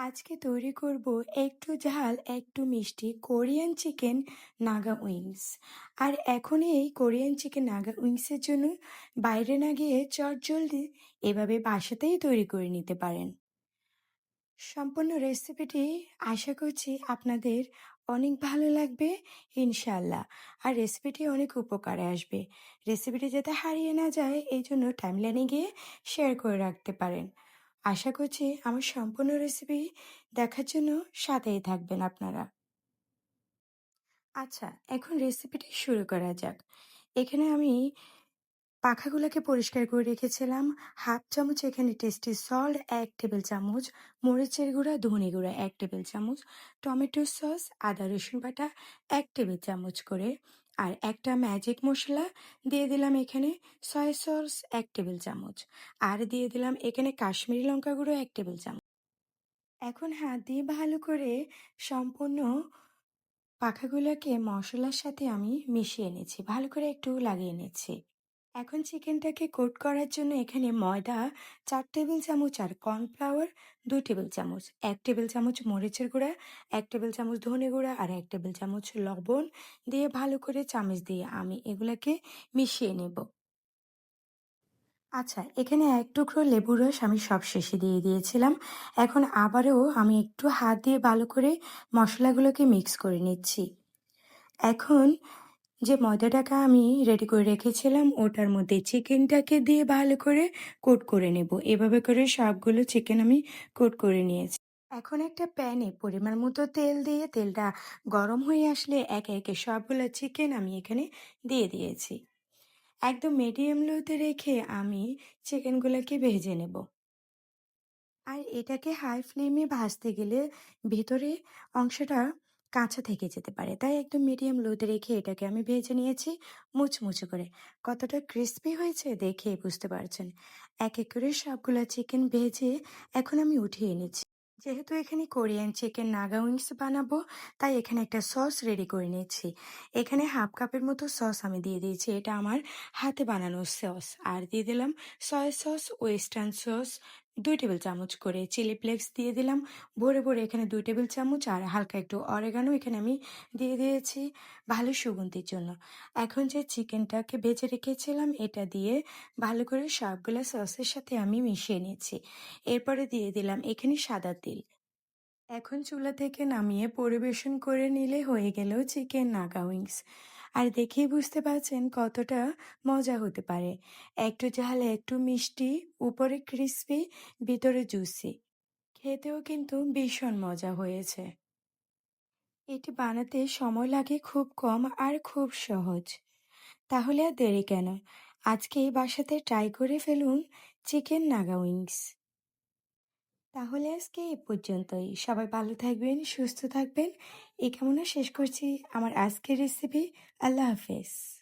আজকে তৈরি করব একটু ঝাল একটু মিষ্টি কোরিয়ান চিকেন নাগা উইংস। আর এখন এই কোরিয়ান চিকেন নাগা উইংসের জন্য বাইরে না গিয়ে চটজলদি এভাবে বাসাতেই তৈরি করে নিতে পারেন। সম্পূর্ণ রেসিপিটি আশা করছি আপনাদের অনেক ভালো লাগবে ইনশাল্লাহ। আর রেসিপিটি অনেক উপকারে আসবে। রেসিপিটি যাতে হারিয়ে না যায় এই জন্য টাইমলাইনে গিয়ে শেয়ার করে রাখতে পারেন। আশা করছি আমার সম্পূর্ণ রেসিপি দেখার জন্য সাথেই থাকবেন আপনারা। আচ্ছা, এখন রেসিপিটি শুরু করা যাক। এখানে আমি পাখাগুলোকে পরিষ্কার করে রেখেছিলাম। হাফ চামচ এখানে টেস্টি সল্ট, ১ টেবিল চামচ মরিচের গুঁড়া, ধনে গুঁড়া ১ টেবিল চামচ, টমেটো সস, আদা রসুন বাটা ১ টেবিল চামচ করে, আর একটা ম্যাজিক মসলা দিয়ে দিলাম এখানে, সয়া সস ১ টেবিল চামচ, আর দিয়ে দিলাম এখানে কাশ্মীরি লঙ্কা গুঁড়ো ১ টেবিল চামচ। এখন হাত দিয়ে ভালো করে সম্পূর্ণ পাখাগুলোকে মশলার সাথে আমি মিশিয়ে নিচ্ছি, ভালো করে একটু লাগিয়ে নিচ্ছি। এখন চিকেনটাকে কোট করার জন্য এখানে ময়দা ৪ টেবিল চামচ আর কর্নফ্লাওয়ার ২ টেবিল চামচ, ১ টেবিল চামচ মরিচের গুঁড়া, ১ টেবিল চামচ ধনে গুঁড়া আর ১ টেবিল চামচ লবণ দিয়ে ভালো করে চামচ দিয়ে আমি এগুলাকে মিশিয়ে নেব। আচ্ছা, এখানে ১ টুকরো লেবুর রস আমি সবশেষে দিয়ে দিয়েছিলাম। এখন আবারও আমি একটু হাত দিয়ে ভালো করে মশলাগুলোকে মিক্স করে নিচ্ছি। এখন যে ময়দাটাকে আমি রেডি করে রেখেছিলাম ওটার মধ্যে চিকেনটাকে দিয়ে ভালো করে কোট করে নেব। এভাবে করে সবগুলো চিকেন আমি কোট করে নিয়েছি। এখন একটা প্যানে পরিমাণ মতো তেল দিয়ে তেলটা গরম হয়ে আসলে একে একে সবগুলো চিকেন আমি এখানে দিয়ে দিয়েছি। একদম মিডিয়াম লোতে রেখে আমি চিকেনগুলোকে ভেজে নেব। আর এটাকে হাই ফ্লেমে ভাজতে গেলে ভেতরে অংশটা কাঁচা থেকে যেতে পারে, তাই একদম মিডিয়াম লোতে রেখে এটাকে আমি ভেজে নিয়েছি মুচমুচে করে। কতটা ক্রিস্পি হয়েছে দেখে বুঝতে পারছেন। এক এক করে সবগুলো চিকেন ভেজে এখন আমি উঠিয়ে নিচ্ছি। যেহেতু এখানে কোরিয়ান চিকেন নাগা উইংস বানাবো, তাই এখানে একটা সস রেডি করে নিচ্ছি। এখানে হাফ কাপের মতো সস আমি দিয়ে দিয়েছি, এটা আমার হাতে বানানো সস। আর দিয়ে দিলাম soya sauce, western sauce ২ table চামচ করে, চিলি ফ্লেক্স দিয়ে দিলাম ভরে ভরে এখানে ২ টেবিল চামচ, আর হালকা একটু অরেগানো এখানে আমি দিয়ে দিয়েছি ভালো সুগন্ধির জন্য। এখন যে চিকেনটাকে ভেজে রেখেছিলাম এটা দিয়ে ভালো করে সবগুলো সসের সাথে আমি মিশিয়ে নিচ্ছি। এরপরে দিয়ে দিলাম এখানে সাদা তেল। এখন চুলা থেকে নামিয়ে পরিবেশন করে নিলে হয়ে গেল চিকেন নাগা উইংস। আর দেখেই বুঝতে পারছেন কতটা মজা হতে পারে। একটু ঝাল একটু মিষ্টি, উপরে ক্রিসপি ভিতরে জুসি। খেতেও কিন্তু ভীষণ মজা হয়েছে। এটি বানাতে সময় লাগে খুব কম আর খুব সহজ। তাহলে আর দেরি কেন, আজকেই বাসাতে ট্রাই করে ফেলুন চিকেন নাগা উইংস। তাহলে আজকে এ পর্যন্তই। সবাই ভালো থাকবেন, সুস্থ থাকবেন। এই কামনা শেষ করছি আমার আজকের রেসিপি। আল্লাহ হাফেজ।